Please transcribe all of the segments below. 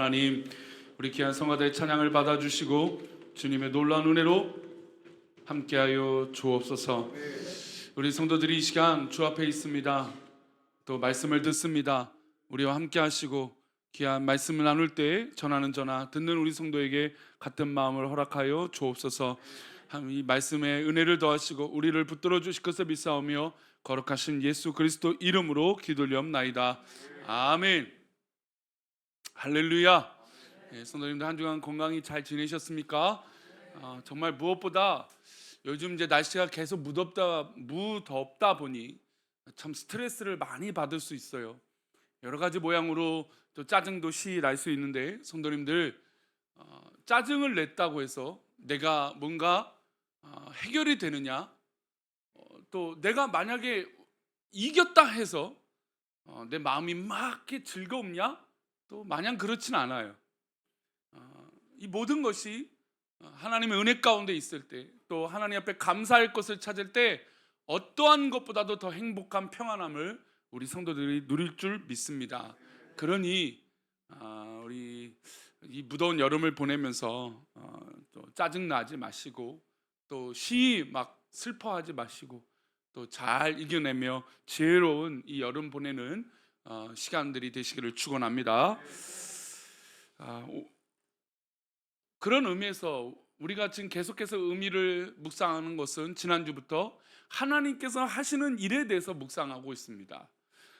하나님, 우리 귀한 성가대의 찬양을 받아주시고 주님의 놀라운 은혜로 함께하여 주옵소서. 우리 성도들이 이 시간 주 앞에 있습니다. 또 말씀을 듣습니다. 우리와 함께 하시고 귀한 말씀을 나눌 때 전하는 전하 듣는 우리 성도에게 같은 마음을 허락하여 주옵소서. 이 말씀에 은혜를 더하시고 우리를 붙들어 주실 것을 믿사오며 거룩하신 예수 그리스도 이름으로 기도드리옵나이다. 아멘. 할렐루야. 성도님들 한 주간 건강히 잘 지내셨습니까? 정말 무엇보다 요즘 이제 날씨가 계속 무덥다 보니 참 스트레스를 많이 받을 수 있어요. 여러 가지 모양으로 또 짜증도 시 날 수 있는데, 성도님들 짜증을 냈다고 해서 내가 뭔가 해결이 되느냐, 또 내가 만약에 이겼다 해서 내 마음이 막 이렇게 즐겁냐? 또 마냥 그렇진 않아요. 이 모든 것이 하나님의 은혜 가운데 있을 때, 또 하나님 앞에 감사할 것을 찾을 때 어떠한 것보다도 더 행복한 평안함을 우리 성도들이 누릴 줄 믿습니다. 그러니 우리 이 무더운 여름을 보내면서 또 짜증나지 마시고, 또 시이 막 슬퍼하지 마시고, 또 잘 이겨내며 지혜로운 이 여름 보내는 시간들이 되시기를 축원합니다. 그런 의미에서 우리가 지금 계속해서 의미를 묵상하는 것은 지난주부터 하나님께서 하시는 일에 대해서 묵상하고 있습니다.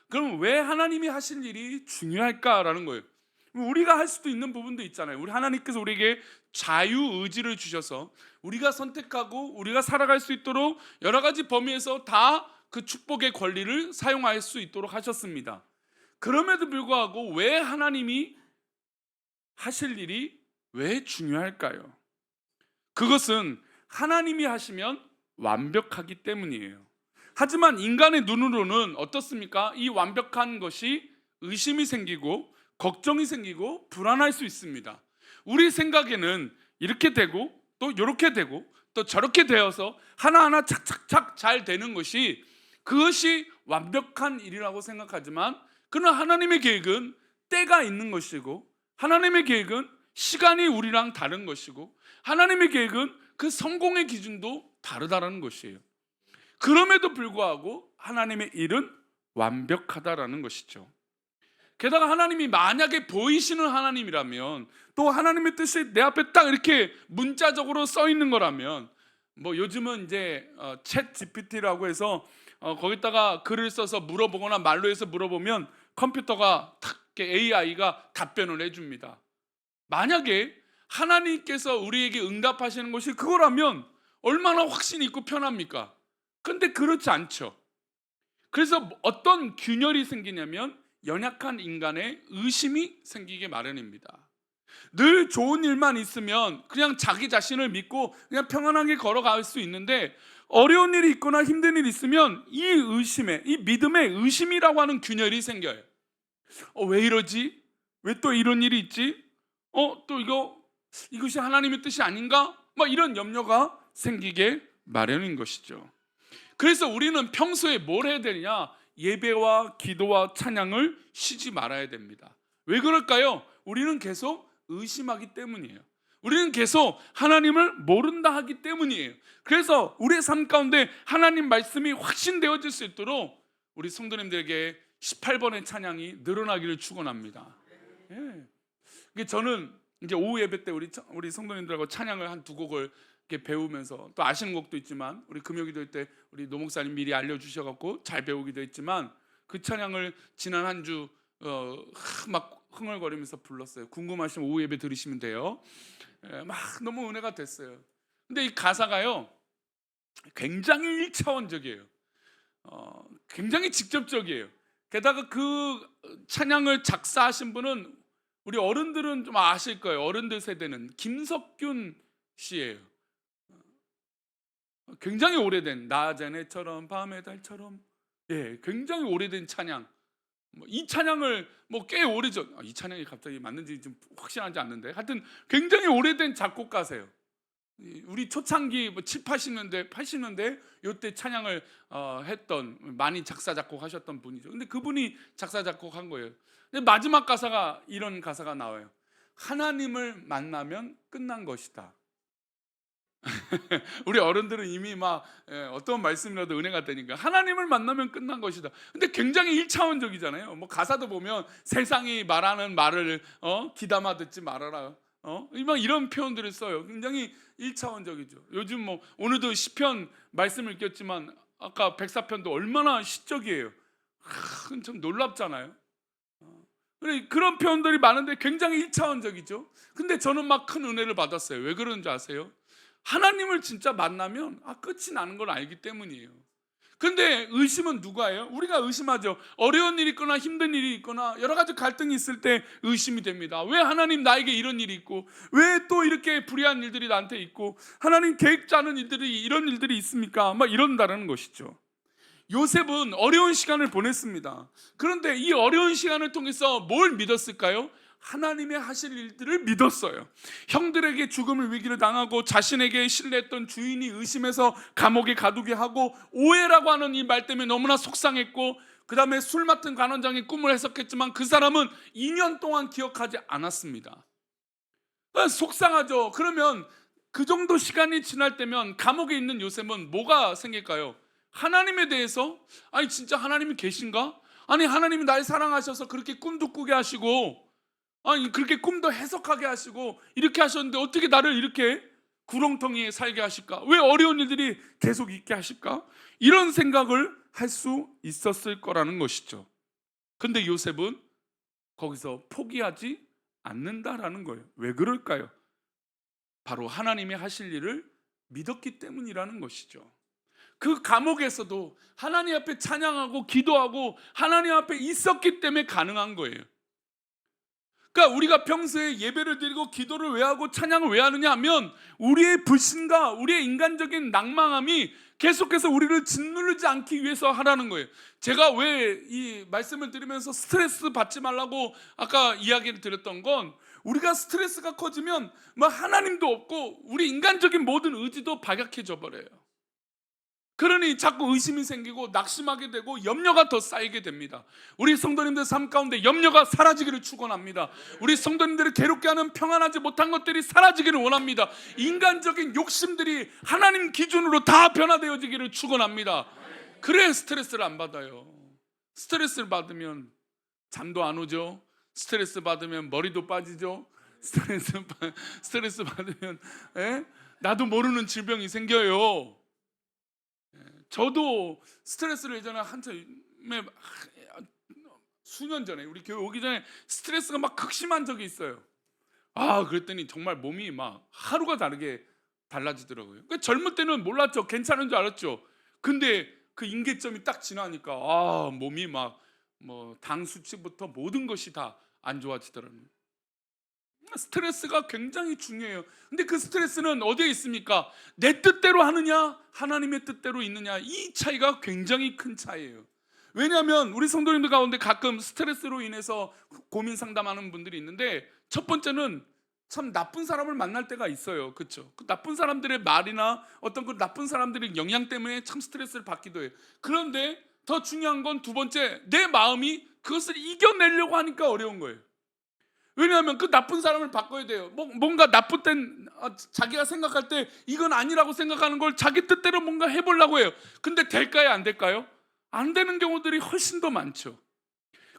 그럼 왜 하나님이 하실 일이 중요할까라는 거예요. 우리가 할 수도 있는 부분도 있잖아요. 우리 하나님께서 우리에게 자유의지를 주셔서 우리가 선택하고 우리가 살아갈 수 있도록 여러 가지 범위에서 다 그 축복의 권리를 사용할 수 있도록 하셨습니다. 그럼에도 불구하고 왜 하나님이 하실 일이 왜 중요할까요? 그것은 하나님이 하시면 완벽하기 때문이에요. 하지만 인간의 눈으로는 어떻습니까? 이 완벽한 것이 의심이 생기고 걱정이 생기고 불안할 수 있습니다. 우리 생각에는 이렇게 되고 또 이렇게 되고 또 저렇게 되어서 하나하나 착착착 잘 되는 것이, 그것이 완벽한 일이라고 생각하지만, 그러나 하나님의 계획은 때가 있는 것이고, 하나님의 계획은 시간이 우리랑 다른 것이고, 하나님의 계획은 그 성공의 기준도 다르다는 것이에요. 그럼에도 불구하고 하나님의 일은 완벽하다라는 것이죠. 게다가 하나님이 만약에 보이시는 하나님이라면, 또 하나님의 뜻이 내 앞에 딱 이렇게 문자적으로 써 있는 거라면, 뭐 요즘은 이제 챗 GPT라고 해서 거기다가 글을 써서 물어보거나 말로 해서 물어보면 컴퓨터가 탁 AI가 답변을 해줍니다. 만약에 하나님께서 우리에게 응답하시는 것이 그거라면 얼마나 확신 있고 편합니까? 근데 그렇지 않죠. 그래서 어떤 균열이 생기냐면 연약한 인간의 의심이 생기게 마련입니다. 늘 좋은 일만 있으면 그냥 자기 자신을 믿고 그냥 평안하게 걸어갈 수 있는데, 어려운 일이 있거나 힘든 일이 있으면 이 의심에, 이 믿음의 의심이라고 하는 균열이 생겨요. 왜 이러지? 왜 또 이런 일이 있지? 또 이것이 하나님의 뜻이 아닌가? 막 이런 염려가 생기게 마련인 것이죠. 그래서 우리는 평소에 뭘 해야 되느냐? 예배와 기도와 찬양을 쉬지 말아야 됩니다. 왜 그럴까요? 우리는 계속 의심하기 때문이에요. 우리는 계속 하나님을 모른다 하기 때문이에요. 그래서 우리의 삶 가운데 하나님 말씀이 확신되어질 수 있도록 우리 성도님들에게 18번의 찬양이 늘어나기를 축원합니다. 저는 이제 오후 예배 때 우리 성도님들하고 찬양을 한 두 곡을 이렇게 배우면서, 또 아시는 곡도 있지만 우리 금요기도 때 우리 노 목사님 미리 알려주셔갖고 잘 배우기도 했지만, 그 찬양을 지난 한 주 막 흥얼거리면서 불렀어요. 궁금하시면 오후 예배 들으시면 돼요. 막 너무 은혜가 됐어요. 근데 이 가사가요 굉장히 1차원적이에요. 굉장히 직접적이에요. 게다가 그 찬양을 작사하신 분은 우리 어른들은 좀 아실 거예요. 어른들 세대는 김석균 씨예요. 굉장히 오래된 낮에처럼 밤의 달처럼, 굉장히 오래된 찬양. 이 찬양을 꽤 오래전, 이 찬양이 갑자기 맞는지 좀 확실하지 않는데, 하여튼 굉장히 오래된 작곡가세요. 우리 초창기 7, 80년대, 80년대 요때 찬양을 했던, 많이 작사 작곡하셨던 분이죠. 근데 그분이 작사 작곡한 거예요. 근데 마지막 가사가 이런 가사가 나와요. 하나님을 만나면 끝난 것이다. 우리 어른들은 이미 막 어떤 말씀이라도 은혜가 되니까 하나님을 만나면 끝난 것이다. 근데 굉장히 1차원적이잖아요. 뭐 가사도 보면 세상이 말하는 말을 귀담아 듣지 말아라. 막 이런 표현들을 써요. 굉장히 1차원적이죠. 요즘 뭐 오늘도 시편 말씀을 읽었지만 아까 백사편도 얼마나 시적이에요. 참 놀랍잖아요. 그런 표현들이 많은데 굉장히 1차원적이죠. 근데 저는 막 큰 은혜를 받았어요. 왜 그런지 아세요? 하나님을 진짜 만나면 끝이 나는 걸 알기 때문이에요. 근데 의심은 누가 해요? 우리가 의심하죠. 어려운 일이 있거나 힘든 일이 있거나 여러 가지 갈등이 있을 때 의심이 됩니다. 왜 하나님 나에게 이런 일이 있고, 왜 또 이렇게 불의한 일들이 나한테 있고, 하나님 계획 짜는 일들이 이런 일들이 있습니까? 막 이런다는 것이죠. 요셉은 어려운 시간을 보냈습니다. 그런데 이 어려운 시간을 통해서 뭘 믿었을까요? 하나님의 하실 일들을 믿었어요. 형들에게 죽음을 위기를 당하고 자신에게 신뢰했던 주인이 의심해서 감옥에 가두게 하고, 오해라고 하는 이 말 때문에 너무나 속상했고, 그 다음에 술 맡은 관원장이 꿈을 해석했지만 그 사람은 2년 동안 기억하지 않았습니다. 속상하죠. 그러면 그 정도 시간이 지날 때면 감옥에 있는 요셉은 뭐가 생길까요? 하나님에 대해서, 아니 진짜 하나님이 계신가? 아니 하나님이 날 사랑하셔서 그렇게 꿈도 꾸게 하시고, 아니 그렇게 꿈도 해석하게 하시고 이렇게 하셨는데 어떻게 나를 이렇게 구렁텅이에 살게 하실까? 왜 어려운 일들이 계속 있게 하실까? 이런 생각을 할 수 있었을 거라는 것이죠. 근데 요셉은 거기서 포기하지 않는다라는 거예요. 왜 그럴까요? 바로 하나님이 하실 일을 믿었기 때문이라는 것이죠. 그 감옥에서도 하나님 앞에 찬양하고 기도하고 하나님 앞에 있었기 때문에 가능한 거예요. 그러니까 우리가 평소에 예배를 드리고 기도를 왜 하고 찬양을 왜 하느냐 하면, 우리의 불신과 우리의 인간적인 낭망함이 계속해서 우리를 짓누르지 않기 위해서 하라는 거예요. 제가 왜 이 말씀을 드리면서 스트레스 받지 말라고 아까 이야기를 드렸던 건, 우리가 스트레스가 커지면 뭐 하나님도 없고 우리 인간적인 모든 의지도 박약해져 버려요. 그러니 자꾸 의심이 생기고 낙심하게 되고 염려가 더 쌓이게 됩니다. 우리 성도님들 삶 가운데 염려가 사라지기를 축원합니다. 우리 성도님들을 괴롭게 하는 평안하지 못한 것들이 사라지기를 원합니다. 인간적인 욕심들이 하나님 기준으로 다 변화되어지기를 축원합니다. 그래 스트레스를 안 받아요. 스트레스를 받으면 잠도 안 오죠. 스트레스 받으면 머리도 빠지죠. 스트레스 받으면 나도 모르는 질병이 생겨요. 저도 스트레스를 예전에 한참 수년 전에 우리 교회 오기 전에 스트레스가 막 극심한 적이 있어요. 그랬더니 정말 몸이 막 하루가 다르게 달라지더라고요. 그러니까 젊을 때는 몰랐죠. 괜찮은 줄 알았죠. 근데 그 임계점이 딱 지나니까 몸이 막 뭐 당 수치부터 모든 것이 다 안 좋아지더라고요. 스트레스가 굉장히 중요해요. 근데 그 스트레스는 어디에 있습니까? 내 뜻대로 하느냐 하나님의 뜻대로 있느냐, 이 차이가 굉장히 큰 차이예요. 왜냐하면 우리 성도님들 가운데 가끔 스트레스로 인해서 고민 상담하는 분들이 있는데, 첫 번째는 참 나쁜 사람을 만날 때가 있어요. 그렇죠? 그 나쁜 사람들의 말이나 어떤 그 나쁜 사람들의 영향 때문에 참 스트레스를 받기도 해요. 그런데 더 중요한 건 두 번째, 내 마음이 그것을 이겨내려고 하니까 어려운 거예요. 왜냐하면 그 나쁜 사람을 바꿔야 돼요. 뭔가 나쁜 땐 자기가 생각할 때 이건 아니라고 생각하는 걸 자기 뜻대로 뭔가 해보려고 해요. 근데 될까요? 안 될까요? 안 되는 경우들이 훨씬 더 많죠.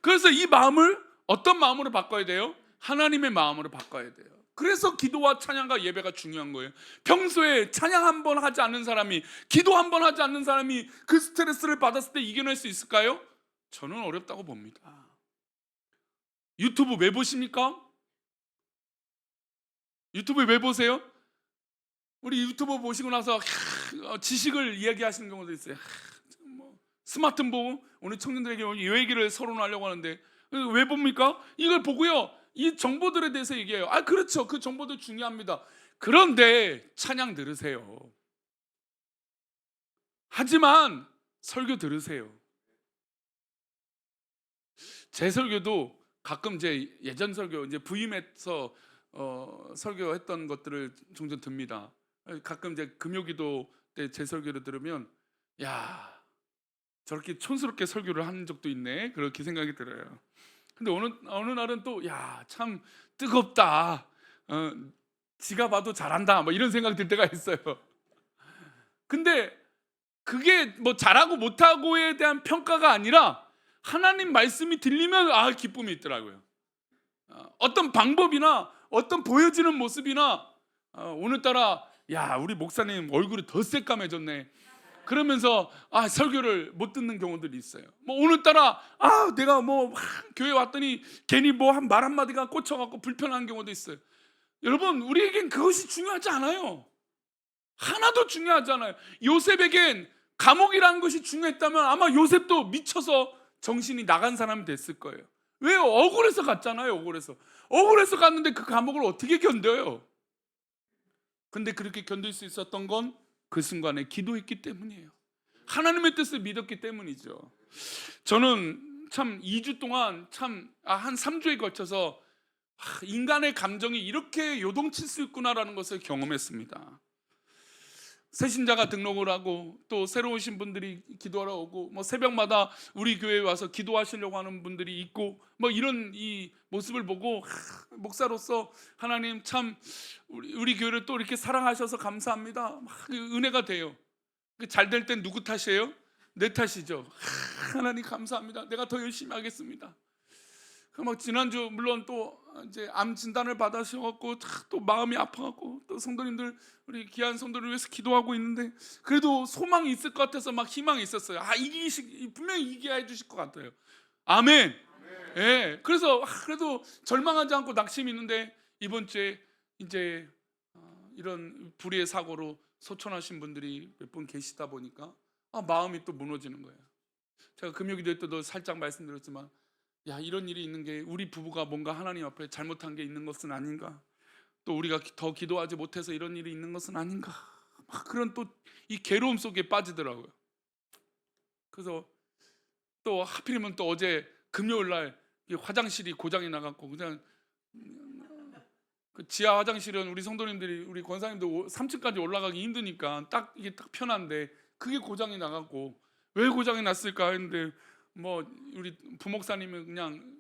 그래서 이 마음을 어떤 마음으로 바꿔야 돼요? 하나님의 마음으로 바꿔야 돼요. 그래서 기도와 찬양과 예배가 중요한 거예요. 평소에 찬양 한 번 하지 않는 사람이, 기도 한 번 하지 않는 사람이 그 스트레스를 받았을 때 이겨낼 수 있을까요? 저는 어렵다고 봅니다. 유튜브 왜 보십니까? 유튜브 왜 보세요? 우리 유튜브 보시고 나서 지식을 이야기하시는 경우도 있어요. 스마트폰 보고 오늘 청년들에게 이 얘기를 서론하려고 하는데 왜 봅니까? 이걸 보고요, 이 정보들에 대해서 얘기해요. 그렇죠, 그 정보도 중요합니다. 그런데 찬양 들으세요. 하지만 설교 들으세요. 제 설교도 가끔 제 예전 설교 이제 부임해서 설교했던 것들을 종종 듭니다. 가끔 이제 금요기도 때 제 설교를 들으면 저렇게 촌스럽게 설교를 한 적도 있네, 그렇게 생각이 들어요. 근데 어느 날은 또 참 뜨겁다. 지가 봐도 잘한다. 뭐 이런 생각 들 때가 있어요. 근데 그게 뭐 잘하고 못하고에 대한 평가가 아니라 하나님 말씀이 들리면 기쁨이 있더라고요. 어떤 방법이나 어떤 보여지는 모습이나 오늘따라 야 우리 목사님 얼굴이 더 새까매졌네 그러면서 설교를 못 듣는 경우들이 있어요. 뭐 오늘따라 내가 뭐 교회 왔더니 괜히 뭐 한 말 한마디가 꽂혀갖고 불편한 경우도 있어요. 여러분 우리에겐 그것이 중요하지 않아요. 하나도 중요하지 않아요. 요셉에겐 감옥이라는 것이 중요했다면 아마 요셉도 미쳐서 정신이 나간 사람이 됐을 거예요. 왜요? 억울해서 갔잖아요. 억울해서 갔는데 그 감옥을 어떻게 견뎌요? 근데 그렇게 견딜 수 있었던 건 그 순간에 기도했기 때문이에요. 하나님의 뜻을 믿었기 때문이죠. 저는 참 2주 동안 한 3주에 걸쳐서 인간의 감정이 이렇게 요동칠 수 있구나라는 것을 경험했습니다. 새신자가 등록을 하고 또 새로 오신 분들이 기도하러 오고 뭐 새벽마다 우리 교회에 와서 기도하시려고 하는 분들이 있고 뭐 이런 이 모습을 보고 목사로서 하나님 참 우리 교회를 또 이렇게 사랑하셔서 감사합니다. 막 은혜가 돼요. 잘 될 땐 누구 탓이에요? 내 탓이죠. 하나님 감사합니다. 내가 더 열심히 하겠습니다. 막 지난주 물론 또 이제 암 진단을 받으셔갖고 또 마음이 아파갖고 또 성도님들 우리 귀한 성도를 위해서 기도하고 있는데 그래도 소망이 있을 것 같아서 막 희망이 있었어요. 분명히 이기게 해주실 것 같아요. 아멘. 예. 그래서 그래도 절망하지 않고 낙심이 있는데 이번 주에 이제 이런 불의의 사고로 소천하신 분들이 몇 분 계시다 보니까 마음이 또 무너지는 거예요. 제가 금요기도에 때도 살짝 말씀드렸지만 이런 일이 있는 게 우리 부부가 뭔가 하나님 앞에 잘못한 게 있는 것은 아닌가, 또 우리가 더 기도하지 못해서 이런 일이 있는 것은 아닌가, 막 그런 또 이 괴로움 속에 빠지더라고요. 그래서 또 하필이면 또 어제 금요일 날 화장실이 고장이 나갖고 그냥 그 지하 화장실은 우리 성도님들이 우리 권사님들 3층까지 올라가기 힘드니까 이게 딱 편한데 그게 고장이 나갖고 왜 고장이 났을까 했는데 뭐 우리 부목사님은 그냥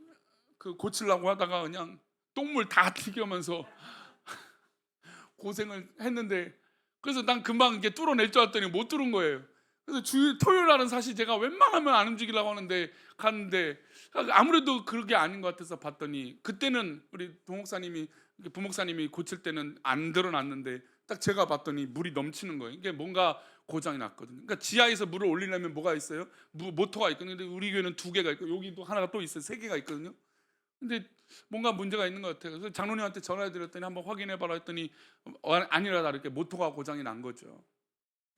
그 고치려고 하다가 그냥 똥물 다 튀겨면서 고생을 했는데 그래서 난 금방 이게 뚫어낼 줄 알았더니 못 뚫은 거예요. 그래서 토요일 날은 사실 제가 웬만하면 안 움직이려고 하는데 갔는데 아무래도 그게 아닌 것 같아서 봤더니 그때는 우리 부목사님이 고칠 때는 안 드러났는데 딱 제가 봤더니 물이 넘치는 거예요. 이게 뭔가 고장이 났거든요. 그러니까 지하에서 물을 올리려면 뭐가 있어요? 모터가 있거든요. 근데 우리 교회는 2개가 있고 여기도 하나가 또 있어요. 3개가 있거든요. 근데 뭔가 문제가 있는 것 같아요. 그래서 장로님한테 전화해드렸더니 한번 확인해봐라 했더니 아니라 다르게 모터가 고장이 난 거죠.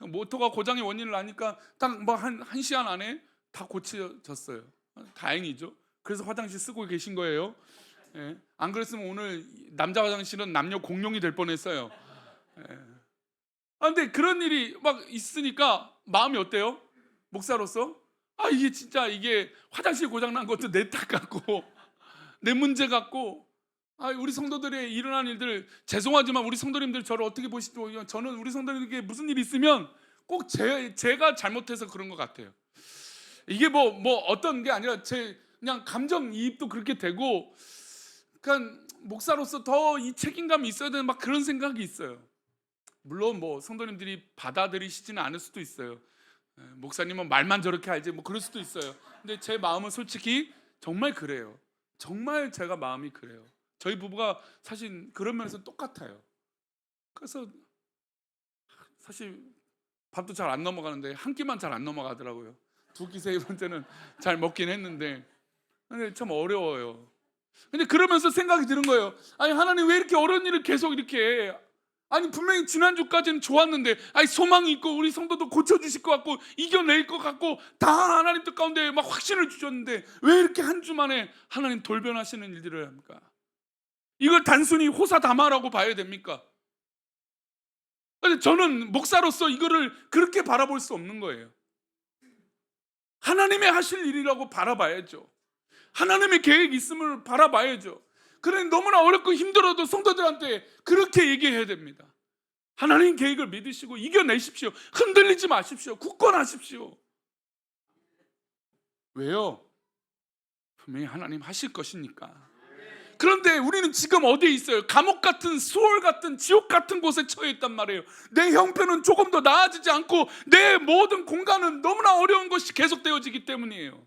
모터가 고장의 원인을 아니까 딱 뭐 한 시간 안에 다 고쳐졌어요. 다행이죠. 그래서 화장실 쓰고 계신 거예요. 예. 안 그랬으면 오늘 남자 화장실은 남녀 공용이 될 뻔했어요. 예. 근데 그런 일이 막 있으니까 마음이 어때요? 목사로서 이게 진짜 이게 화장실 고장 난 것도 내 탓 같고 내 문제 같고 우리 성도들의 일어난 일들 죄송하지만 우리 성도님들 저를 어떻게 보시죠? 저는 우리 성도님에게 무슨 일이 있으면 꼭 제가 잘못해서 그런 것 같아요. 이게 뭐 어떤 게 아니라 제 그냥 감정이입도 그렇게 되고 그러니까 목사로서 더 이 책임감이 있어야 되는 막 그런 생각이 있어요. 물론 뭐 성도님들이 받아들이시지는 않을 수도 있어요. 목사님은 말만 저렇게 알지 뭐 그럴 수도 있어요. 근데 제 마음은 솔직히 정말 그래요. 정말 제가 마음이 그래요. 저희 부부가 사실 그런 면에서 똑같아요. 그래서 사실 밥도 잘 안 넘어가는데 한 끼만 잘 안 넘어가더라고요. 2끼 3번째는 잘 먹긴 했는데 근데 참 어려워요. 근데 그러면서 생각이 드는 거예요. 하나님 왜 이렇게 어려운 일을 계속 이렇게 해? 분명히 지난주까지는 좋았는데 소망이 있고 우리 성도도 고쳐주실 것 같고 이겨낼 것 같고 다 하나님 뜻 가운데 막 확신을 주셨는데 왜 이렇게 한 주 만에 하나님 돌변하시는 일들을 합니까? 이걸 단순히 호사다마라고 봐야 됩니까? 근데 저는 목사로서 이거를 그렇게 바라볼 수 없는 거예요. 하나님의 하실 일이라고 바라봐야죠. 하나님의 계획이 있음을 바라봐야죠. 그러니 너무나 어렵고 힘들어도 성도들한테 그렇게 얘기해야 됩니다. 하나님 계획을 믿으시고 이겨내십시오. 흔들리지 마십시오. 굳건하십시오. 왜요? 분명히 하나님 하실 것이니까. 그런데 우리는 지금 어디에 있어요? 감옥 같은, 수월 같은, 지옥 같은 곳에 처해 있단 말이에요. 내 형편은 조금 더 나아지지 않고 내 모든 공간은 너무나 어려운 것이 계속되어지기 때문이에요.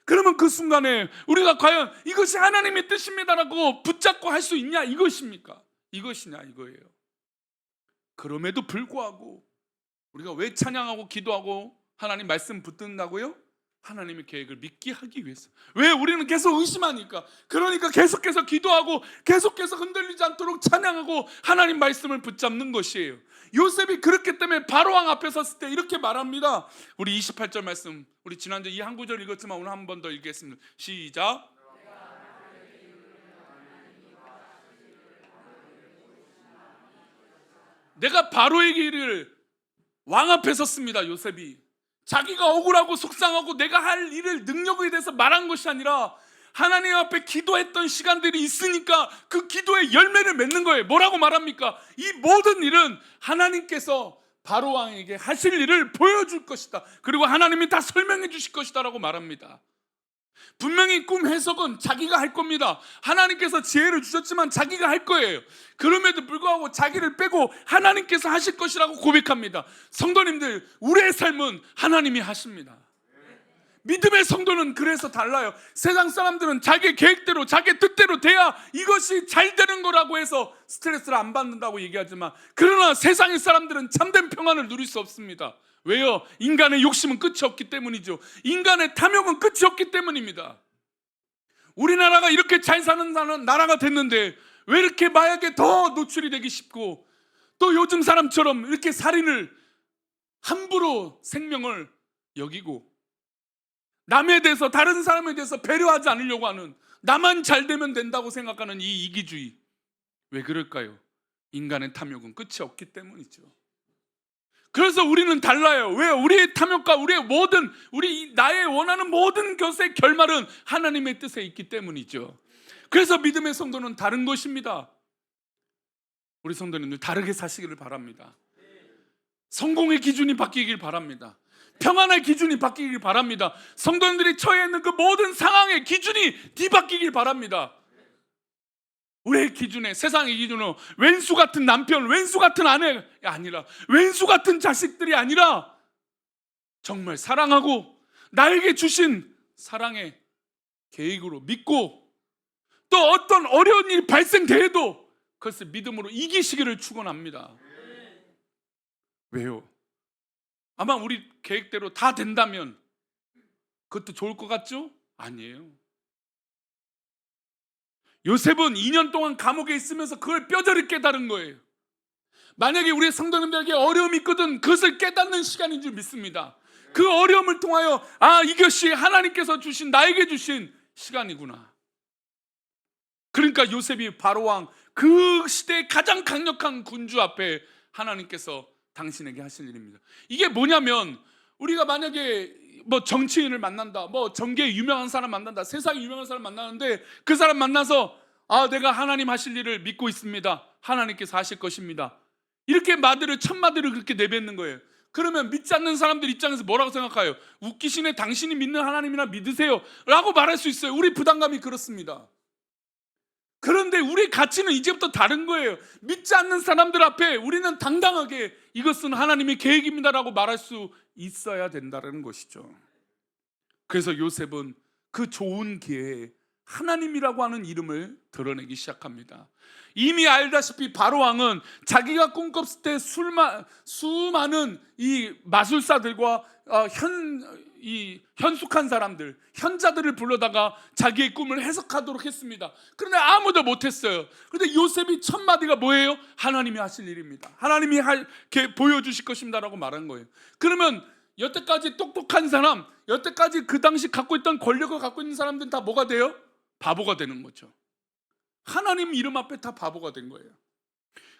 그러면 그 순간에 우리가 과연 이것이 하나님의 뜻입니다라고 붙잡고 할 수 있냐, 이것입니까? 이것이냐, 이거예요. 그럼에도 불구하고 우리가 왜 찬양하고 기도하고 하나님 말씀 붙든다고요? 하나님의 계획을 믿게 하기 위해서. 왜? 우리는 계속 의심하니까. 그러니까 계속해서 기도하고 계속해서 흔들리지 않도록 찬양하고 하나님 말씀을 붙잡는 것이에요. 요셉이 그렇기 때문에 바로왕 앞에 섰을 때 이렇게 말합니다. 우리 28절 말씀, 우리 지난주 이 한 구절 읽었지만 오늘 한 번 더 읽겠습니다. 시작. 내가 바로에게 이르기를, 왕 앞에 섰습니다. 요셉이 자기가 억울하고 속상하고 내가 할 일을 능력에 대해서 말한 것이 아니라 하나님 앞에 기도했던 시간들이 있으니까 그 기도의 열매를 맺는 거예요. 뭐라고 말합니까? 이 모든 일은 하나님께서 바로왕에게 하실 일을 보여줄 것이다. 그리고 하나님이 다 설명해 주실 것이다 라고 말합니다. 분명히 꿈 해석은 자기가 할 겁니다. 하나님께서 지혜를 주셨지만 자기가 할 거예요. 그럼에도 불구하고 자기를 빼고 하나님께서 하실 것이라고 고백합니다. 성도님들, 우리의 삶은 하나님이 하십니다. 믿음의 성도는 그래서 달라요. 세상 사람들은 자기 계획대로 자기 뜻대로 돼야 이것이 잘 되는 거라고 해서 스트레스를 안 받는다고 얘기하지만, 그러나 세상의 사람들은 참된 평안을 누릴 수 없습니다. 왜요? 인간의 욕심은 끝이 없기 때문이죠. 인간의 탐욕은 끝이 없기 때문입니다. 우리나라가 이렇게 잘 사는 나라가 됐는데 왜 이렇게 마약에 더 노출이 되기 쉽고, 또 요즘 사람처럼 이렇게 살인을 함부로 생명을 여기고 남에 대해서, 다른 사람에 대해서 배려하지 않으려고 하는, 나만 잘 되면 된다고 생각하는 이 이기주의, 왜 그럴까요? 인간의 탐욕은 끝이 없기 때문이죠. 그래서 우리는 달라요. 왜? 우리의 탐욕과 우리의 모든, 나의 원하는 모든 것의 결말은 하나님의 뜻에 있기 때문이죠. 그래서 믿음의 성도는 다른 것입니다. 우리 성도님들 다르게 사시기를 바랍니다. 성공의 기준이 바뀌길 바랍니다. 평안의 기준이 바뀌길 바랍니다. 성도님들이 처해 있는 그 모든 상황의 기준이 뒤바뀌길 바랍니다. 우리의 기준에, 세상의 기준으로 왼수 같은 남편, 왼수 같은 아내가 아니라, 왼수 같은 자식들이 아니라 정말 사랑하고 나에게 주신 사랑의 계획으로 믿고, 또 어떤 어려운 일이 발생돼도 그것을 믿음으로 이기시기를 축원합니다. 왜요? 아마 우리 계획대로 다 된다면 그것도 좋을 것 같죠? 아니에요. 요셉은 2년 동안 감옥에 있으면서 그걸 뼈저리 깨달은 거예요. 만약에 우리 성도님들에게 어려움이 있거든 그것을 깨닫는 시간인 줄 믿습니다. 그 어려움을 통하여, 아, 이것이 하나님께서 주신, 나에게 주신 시간이구나. 그러니까 요셉이 바로왕, 그 시대의 가장 강력한 군주 앞에 하나님께서 당신에게 하실 일입니다. 이게 뭐냐면, 우리가 만약에 뭐 정치인을 만난다, 뭐 정계에 유명한 사람 만난다, 세상에 유명한 사람 만나는데 그 사람 만나서, 아, 내가 하나님 하실 일을 믿고 있습니다, 하나님께서 하실 것입니다, 이렇게 첫 마디를 그렇게 내뱉는 거예요. 그러면 믿지 않는 사람들 입장에서 뭐라고 생각해요? 웃기시네, 당신이 믿는 하나님이나 믿으세요 라고 말할 수 있어요. 우리 부담감이 그렇습니다. 그런데 우리 가치는 이제부터 다른 거예요. 믿지 않는 사람들 앞에 우리는 당당하게 이것은 하나님의 계획입니다라고 말할 수 있어야 된다는 것이죠. 그래서 요셉은 그 좋은 기회에 하나님이라고 하는 이름을 드러내기 시작합니다. 이미 알다시피 바로왕은 자기가 꿈꿨을 때 수많은 이 마술사들과 현숙한 사람들, 현자들을 불러다가 자기의 꿈을 해석하도록 했습니다. 그런데 아무도 못했어요. 그런데 요셉이 첫 마디가 뭐예요? 하나님이 하실 일입니다, 하나님이 보여주실 것입니다라고 말한 거예요. 그러면 여태까지 똑똑한 사람, 여태까지 그 당시 갖고 있던 권력을 갖고 있는 사람들은 다 뭐가 돼요? 바보가 되는 거죠. 하나님 이름 앞에 다 바보가 된 거예요.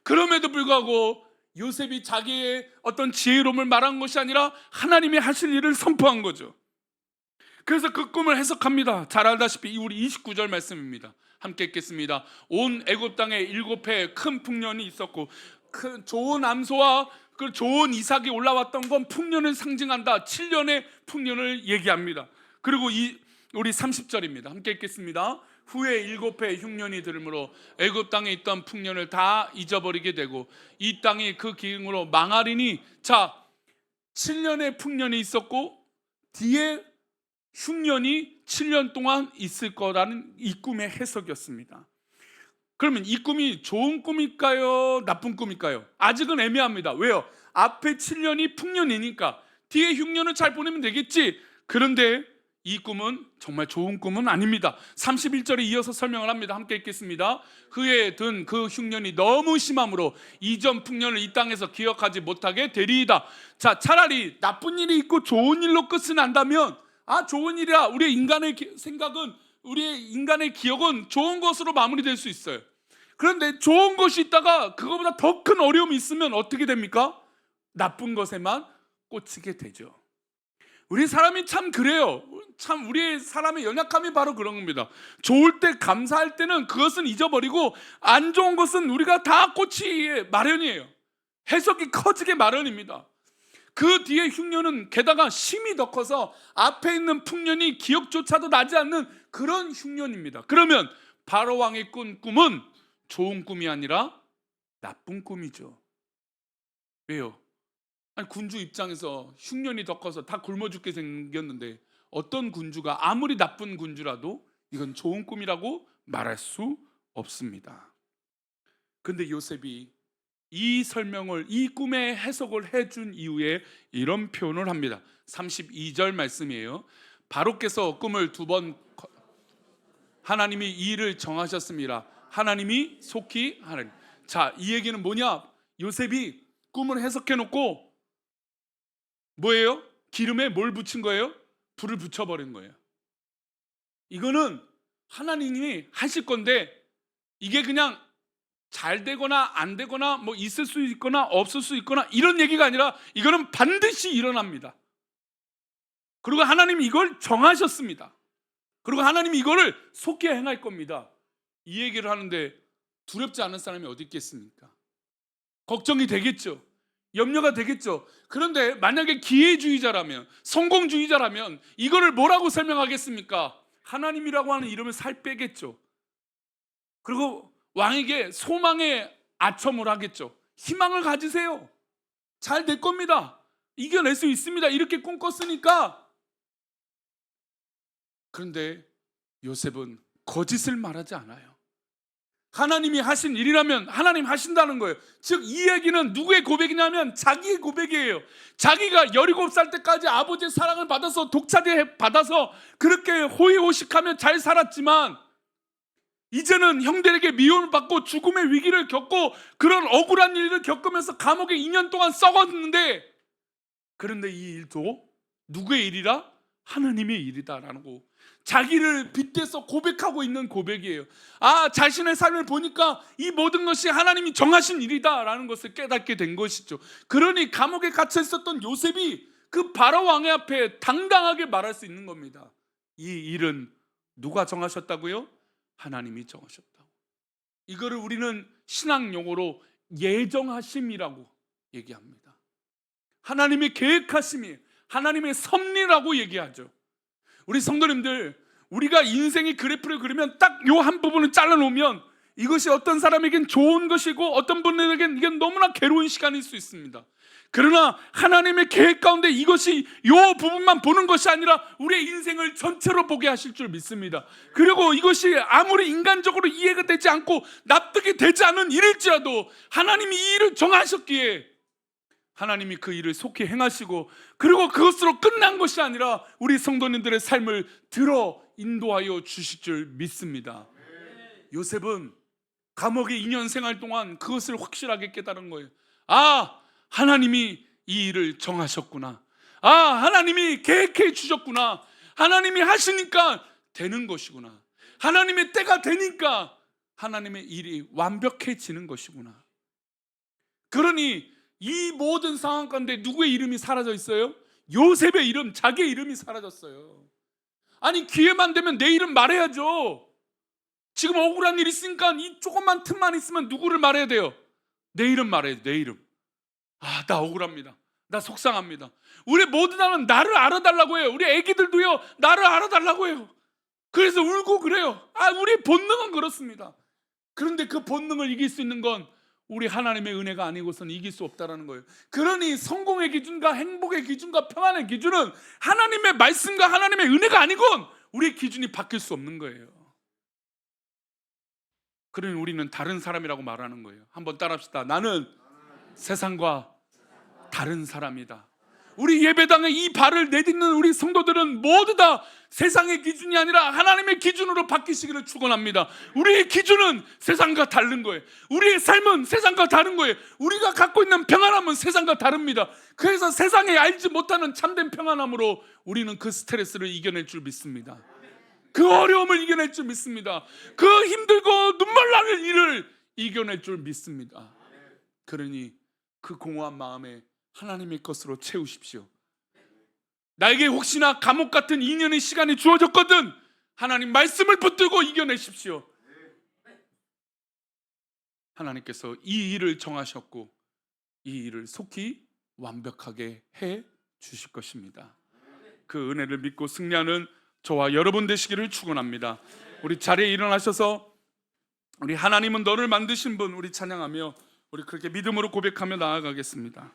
그럼에도 불구하고 요셉이 자기의 어떤 지혜로움을 말한 것이 아니라 하나님이 하실 일을 선포한 거죠. 그래서 그 꿈을 해석합니다. 잘 알다시피 우리 29절 말씀입니다. 함께 읽겠습니다. 온 애굽 땅에 7해 큰 풍년이 있었고, 큰 좋은 암소와 그 좋은 이삭이 올라왔던 건 풍년을 상징한다. 7년의 풍년을 얘기합니다. 그리고 우리 30절입니다. 함께 읽겠습니다. 후에 7해 흉년이 들므로 애굽 땅에 있던 풍년을 다 잊어버리게 되고 이 땅이 그 기응으로 망하리니. 자, 7년의 풍년이 있었고 뒤에 흉년이 7년 동안 있을 거라는 이 꿈의 해석이었습니다. 그러면 이 꿈이 좋은 꿈일까요? 나쁜 꿈일까요? 아직은 애매합니다. 왜요? 앞에 7년이 풍년이니까 뒤에 흉년을 잘 보내면 되겠지. 그런데 이 꿈은 정말 좋은 꿈은 아닙니다. 31절에 이어서 설명을 합니다. 함께 읽겠습니다. 그에 든 그 흉년이 너무 심함으로 이전 풍년을 이 땅에서 기억하지 못하게 되리이다. 자, 차라리 나쁜 일이 있고 좋은 일로 끝이 난다면 좋은 일이야. 우리의 인간의 생각은, 우리의 인간의 기억은 좋은 것으로 마무리될 수 있어요. 그런데 좋은 것이 있다가 그거보다 더 큰 어려움이 있으면 어떻게 됩니까? 나쁜 것에만 꽂히게 되죠. 우리 사람이 참 그래요. 참 우리의 사람의 연약함이 바로 그런 겁니다. 좋을 때 감사할 때는 그것은 잊어버리고 안 좋은 것은 우리가 다 꽂히기에 마련이에요. 해석이 커지게 마련입니다. 그 뒤에 흉년은 게다가 심이 더 커서 앞에 있는 풍년이 기억조차도 나지 않는 그런 흉년입니다. 그러면 바로 왕이 꾼 꿈은 좋은 꿈이 아니라 나쁜 꿈이죠. 왜요? 아니, 군주 입장에서 흉년이 더 커서 다 굶어 죽게 생겼는데 어떤 군주가 아무리 나쁜 군주라도 이건 좋은 꿈이라고 말할 수 없습니다. 근데 요셉이 이 설명을, 이 꿈의 해석을 해준 이후에 이런 표현을 합니다. 32절 말씀이에요. 바로께서 꿈을 2번 하나님이 이 일을 정하셨습니다. 하나님이 속히 하나님. 자, 이 얘기는 뭐냐? 요셉이 꿈을 해석해 놓고 뭐예요? 기름에 뭘 붙인 거예요? 불을 붙여버린 거예요. 이거는 하나님이 하실 건데 이게 그냥 잘 되거나 안 되거나 뭐 있을 수 있거나 없을 수 있거나 이런 얘기가 아니라 이거는 반드시 일어납니다. 그리고 하나님이 이걸 정하셨습니다. 그리고 하나님이 이거를 속히 행할 겁니다. 이 얘기를 하는데 두렵지 않은 사람이 어디 있겠습니까? 걱정이 되겠죠. 염려가 되겠죠. 그런데 만약에 기회주의자라면, 성공주의자라면 이거를 뭐라고 설명하겠습니까? 하나님이라고 하는 이름을 살 빼겠죠. 그리고 왕에게 소망의 아첨을 하겠죠. 희망을 가지세요. 잘 될 겁니다. 이겨낼 수 있습니다. 이렇게 꿈꿨으니까. 그런데 요셉은 거짓을 말하지 않아요. 하나님이 하신 일이라면 하나님 하신다는 거예요. 즉 이 얘기는 누구의 고백이냐면 자기의 고백이에요. 자기가 17살 때까지 아버지의 사랑을 받아서 독차지 받아서 그렇게 호의호식하며 잘 살았지만 이제는 형들에게 미움을 받고 죽음의 위기를 겪고 그런 억울한 일을 겪으면서 감옥에 2년 동안 썩었는데, 그런데 이 일도 누구의 일이라? 하나님의 일이다라고 자기를 빗대서 고백하고 있는 고백이에요. 자신의 삶을 보니까 이 모든 것이 하나님이 정하신 일이다라는 것을 깨닫게 된 것이죠. 그러니 감옥에 갇혀 있었던 요셉이 그 바로 왕의 앞에 당당하게 말할 수 있는 겁니다. 이 일은 누가 정하셨다고요? 하나님이 정하셨다고. 이거를 우리는 신학 용어로 예정하심이라고 얘기합니다. 하나님의 계획하심이, 하나님의 섭리라고 얘기하죠. 우리 성도님들, 우리가 인생의 그래프를 그리면 딱 요 한 부분을 잘라놓으면 이것이 어떤 사람에겐 좋은 것이고 어떤 분들에겐 이게 너무나 괴로운 시간일 수 있습니다. 그러나 하나님의 계획 가운데 이것이 요 부분만 보는 것이 아니라 우리의 인생을 전체로 보게 하실 줄 믿습니다. 그리고 이것이 아무리 인간적으로 이해가 되지 않고 납득이 되지 않은 일일지라도 하나님이 이 일을 정하셨기에 하나님이 그 일을 속히 행하시고, 그리고 그것으로 끝난 것이 아니라 우리 성도님들의 삶을 들어 인도하여 주실 줄 믿습니다. 요셉은 감옥에 2년 생활 동안 그것을 확실하게 깨달은 거예요. 하나님이 이 일을 정하셨구나. 하나님이 계획해 주셨구나. 하나님이 하시니까 되는 것이구나. 하나님의 때가 되니까 하나님의 일이 완벽해지는 것이구나. 그러니 이 모든 상황 가운데 누구의 이름이 사라져 있어요? 요셉의 이름, 자기의 이름이 사라졌어요. 아니, 기회만 되면 내 이름 말해야죠. 지금 억울한 일이 있으니까 이 조금만 틈만 있으면 누구를 말해야 돼요? 내 이름 말해야 돼. 내 이름. 나 억울합니다. 나 속상합니다. 우리 모두 다는 나를 알아달라고 해요. 우리 애기들도요, 나를 알아달라고 해요. 그래서 울고 그래요. 우리 본능은 그렇습니다. 그런데 그 본능을 이길 수 있는 건 우리 하나님의 은혜가 아니고서는 이길 수 없다라는 거예요. 그러니 성공의 기준과 행복의 기준과 평안의 기준은 하나님의 말씀과 하나님의 은혜가 아니건 우리의 기준이 바뀔 수 없는 거예요. 그러니 우리는 다른 사람이라고 말하는 거예요. 한번 따라합시다. 나는 세상과 다른 사람이다. 우리 예배당에 이 발을 내딛는 우리 성도들은 모두 다 세상의 기준이 아니라 하나님의 기준으로 바뀌시기를 축원합니다. 우리의 기준은 세상과 다른 거예요. 우리의 삶은 세상과 다른 거예요. 우리가 갖고 있는 평안함은 세상과 다릅니다. 그래서 세상에 알지 못하는 참된 평안함으로 우리는 그 스트레스를 이겨낼 줄 믿습니다. 그 어려움을 이겨낼 줄 믿습니다. 그 힘들고 눈물 나는 일을 이겨낼 줄 믿습니다. 그러니 그 공허한 마음에 하나님의 것으로 채우십시오. 나에게 혹시나 감옥 같은 2년의 시간이 주어졌거든 하나님 말씀을 붙들고 이겨내십시오. 하나님께서 이 일을 정하셨고 이 일을 속히 완벽하게 해 주실 것입니다. 그 은혜를 믿고 승리하는 저와 여러분 되시기를 축원합니다. 우리 자리에 일어나셔서 우리 하나님은 너를 만드신 분 우리 찬양하며 우리 그렇게 믿음으로 고백하며 나아가겠습니다.